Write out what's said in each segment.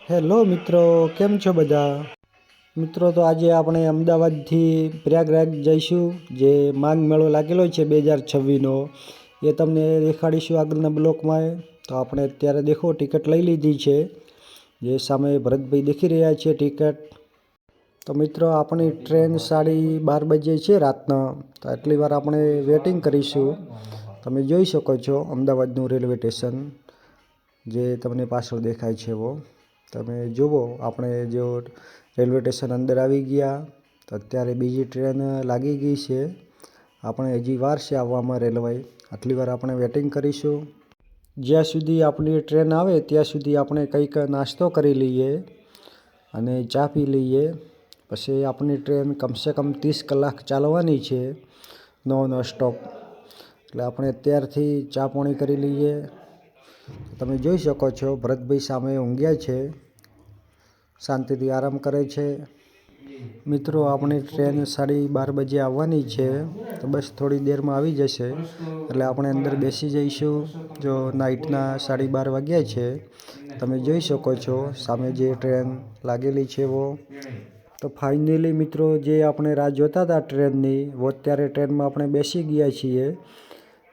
Hello મિત્રો, કેમ છો બધા? મિત્રો, તો આજે આપણે અમદાવાદથી પ્રયાગરાજ જઈશું, જે માઘ મેળો લાગેલો છે 2026નો. એ તમને દેખાડીશું આગળના બ્લોકમાં. તો આપણે અત્યારે દેખો ટિકિટ લઈ લીધી છે, જે સામે ભરતભાઈ દેખી રહ્યા છે ટિકિટ. તો મિત્રો, આપણી ટ્રેન 12:30 વાગે છે રાતના. તો આટલી વાર આપણે વેટિંગ કરીશું. તમે જોઈ શકો છો અમદાવાદનું રેલવે સ્ટેશન, જે તમને પાછળ દેખાય છે એવો. તમે જુઓ, આપણે જો રેલવે સ્ટેશન અંદર આવી ગયા. તો અત્યારે બીજી ટ્રેન લાગી ગઈ છે. આપણે હજી વાર છે આવવામાં રેલવે. આટલી વાર આપણે વેટિંગ કરીશું. જ્યાં સુધી આપણી ટ્રેન આવે ત્યાં સુધી આપણે કંઈક નાસ્તો કરી લઈએ અને ચા પી લઈએ. પછી આપણી ટ્રેન કમસે કમ 30 કલાક ચાલવાની છે, નોન સ્ટોપ. એટલે આપણે અત્યારથી ચા પાણી કરી લઈએ. તમે જોઈ શકો છો ભરતભાઈ સામે ઊંઘ્યા છે, શાંતિથી આરામ કરે છે. મિત્રો, આપણી ટ્રેન 12:30 વાગે આવવાની છે, તો બસ થોડી દેરમાં આવી જશે. એટલે આપણે અંદર બેસી જઈશું. જો નાઇટના 12:30 વાગ્યા છે. તમે જોઈ શકો છો સામે જે ટ્રેન લાગેલી છે એવો. તો ફાઇનલી મિત્રો, જે આપણે રાહ જોતા હતા ટ્રેનની, અત્યારે ટ્રેનમાં આપણે બેસી ગયા છીએ.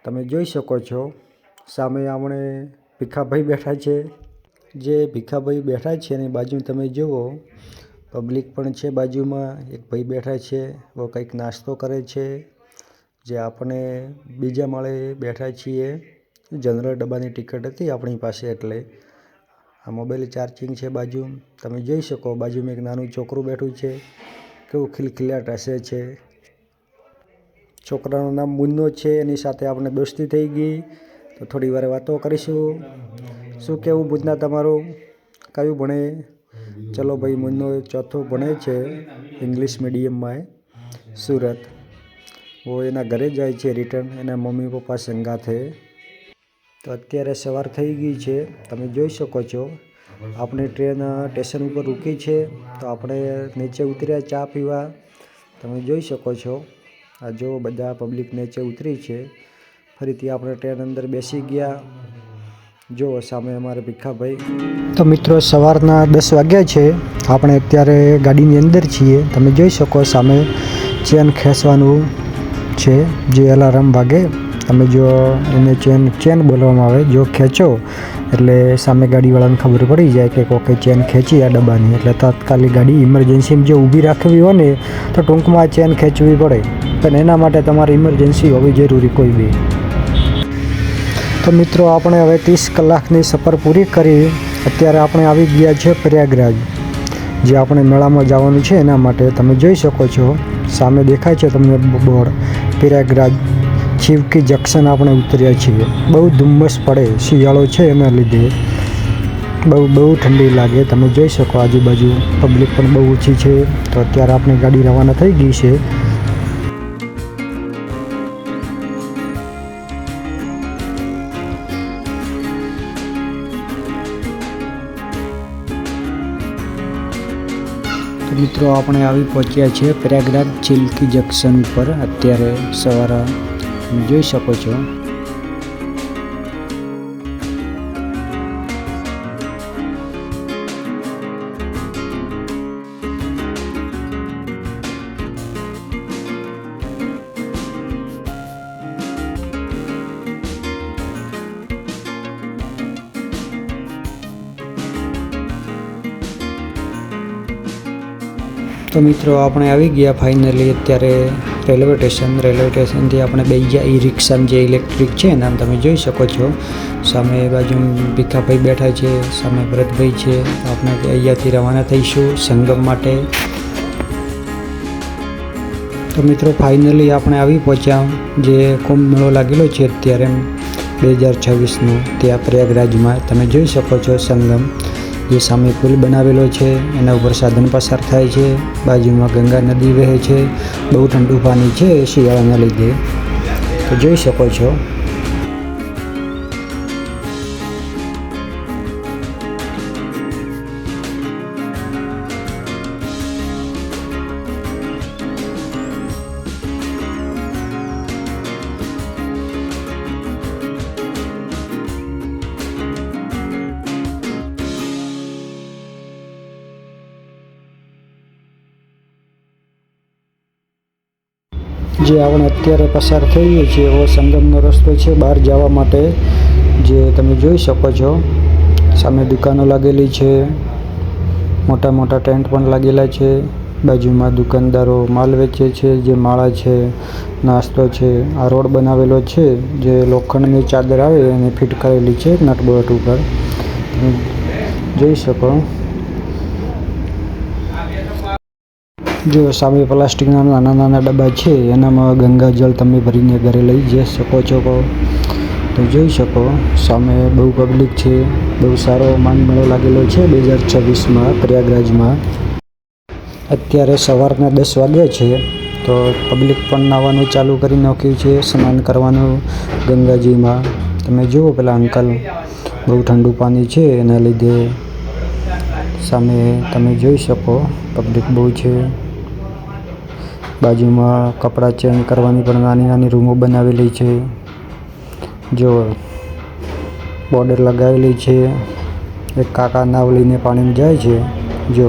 તમે જોઈ શકો છો સામે આપણે ભીખાભાઈ બેઠા છે. જે ભીખાભાઈ બેઠા છે એની બાજુ તમે જુઓ, પબ્લિક પણ છે બાજુમાં. એક ભાઈ બેઠા છે, वो કંઈક નાસ્તો કરે છે. જે આપણે બીજા માળે બેઠા છીએ. જનરલ ડબ્બાની ટિકિટ હતી આપણી પાસે, એટલે આ મોબાઈલ ચાર્જિંગ છે બાજુ. તમે જોઈ શકો બાજુમાં એક નાનું છોકરું બેઠું છે, કેવું ખિલખિલાટ હસે છે. છોકરાનું નામ મુન્નો છે. એની સાથે આપણે દોસ્તી થઈ ગઈ. તો થોડી વાર વાતો કરીશું. શું કહેવું મુન્ના તમારું? કયું ભણે? ચલો ભાઈ, મુન્નો 4થું ભણે છે ઇંગ્લિશ મીડિયમમાં સુરત. वो એના ઘરે જાય છે રિટર્ન, એના મમ્મી પપ્પા સંગાથે. તો અત્યારે સવાર થઈ ગઈ છે. તમે જોઈ શકો છો આપણી ટ્રેન સ્ટેશન ઉપર રૂકી છે. તો આપણે નીચે ઉતર્યા ચા પીવા. તમે જોઈ શકો છો આ જો બધા પબ્લિક નીચે ઉતરી છે. ફરીથી આપણે ટ્રેન અંદર બેસી ગયા. જો સામે અમારે ભીખાભાઈ. તો મિત્રો, સવારના 10 વાગ્યા છે. આપણે અત્યારે ગાડીની અંદર છીએ. તમે જોઈ શકો સામે ચેન ખેંચવાનું છે, જે અલાર્મ વાગે. તમે જો એને ચેન બોલવામાં આવે. જો ખેંચો એટલે સામે ગાડીવાળાને ખબર પડી જાય કે કોઈ ચેન ખેંચી આ ડબ્બાની. એટલે તાત્કાલિક ગાડી ઇમરજન્સીમાં જો ઊભી રાખવી હોય ને, તો ટૂંકમાં ચેન ખેંચવી પડે. પણ એના માટે તમારે ઇમરજન્સી હોવી જરૂરી કોઈ બી. તો મિત્રો, આપણે હવે 30 કલાકની સફર પૂરી કરી. અત્યારે આપણે આવી ગયા છે પ્રયાગરાજ, જે આપણે મેળામાં જવાનું છે એના માટે. તમે જોઈ શકો છો સામે દેખાય છે તમને બોર્ડ, પ્રયાગરાજ શિવકી જંકશન આપણે ઉતર્યા છીએ. બહુ ધુમ્મસ પડે, શિયાળો છે એના લીધે બહુ ઠંડી લાગે. તમે જોઈ શકો આજુબાજુ પબ્લિક પણ બહુ ઓછી છે. તો અત્યારે આપણી ગાડી રવાના થઈ ગઈ છે. તો મિત્રો, આપણે આવી પહોંચ્યા છીએ પ્રયાગરાજ ચિલ્કી જંકશન ઉપર. અત્યારે સવારે તમે જોઈ શકો છો. તો મિત્રો, આપણે આવી ગયા ફાઇનલી અત્યારે રેલવે સ્ટેશન. રેલવે સ્ટેશનથી આપણે બેસી ગયા ઈ રિક્ષામાં, જે ઇલેક્ટ્રિક છે એનામ. તમે જોઈ શકો છો સામે બાજુ ભીખાભાઈ બેઠા છે, સામે ભરતભાઈ છે. આપણે અહીંયાથી રવાના થઈશું સંગમ માટે. તો મિત્રો, ફાઇનલી આપણે આવી પહોંચ્યા. જે કુંભ મેળો લાગેલો છે અત્યારે 2026નો, ત્યાં પ્રયાગરાજમાં. તમે જોઈ શકો છો સંગમ, જે સામે પુલ બનાવેલો છે, એના ઉપર સાધન પસાર થાય છે. બાજુમાં ગંગા નદી વહે છે. બહુ ઠંડુ પાણી છે શિયાળાના લીધે. તો જોઈ શકો છો. જે આપણે અત્યારે પસાર થઈએ છીએ એવો સંગમનો રસ્તો છે બહાર જવા માટે, જે તમે જોઈ શકો છો. સામે દુકાનો લાગેલી છે, મોટા મોટા ટેન્ટ પણ લાગેલા છે. બાજુમાં દુકાનદારો માલ વેચે છે, જે માળા છે, નાસ્તો છે. આ રોડ બનાવેલો છે, જે લોખંડની ચાદર આવે એને ફિટ કરેલી છે નટબોલ્ટ ઉપર, તમે જોઈ શકો. જો સામે પ્લાસ્ટિકના નાના નાના ડબ્બા છે, એનામાં ગંગાજળ તમે ભરીને ઘરે લઈ જઈ શકો છો. તો જોઈ શકો સામે બહુ પબ્લિક છે. બહુ સારો માંગ મેળો લાગેલો છે 2026માં પ્રયાગરાજમાં. અત્યારે સવારના 10 વાગ્યા છે, તો પબ્લિક પણ નાહવાનું ચાલુ કરી નાખ્યું છે, સ્નાન કરવાનું ગંગાજીમાં. તમે જુઓ પેલા અંકલ, બહુ ઠંડુ પાણી છે એના લીધે. સામે તમે જોઈ શકો પબ્લિક બહુ છે. બાજુમાં કપડાં ચેન્જ કરવાની પણ નાની નાની રૂમો બનાવેલી છે. જો બોર્ડર લગાવેલી છે. એક કાકા નાવ લઈને પાણીમાં જાય છે. જો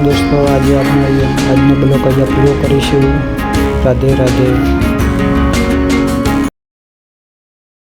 દોસ્તો, આજે આપણે આજનો બ્લોગ અહીંયા પૂરો કરીશું. રાધે રાધે.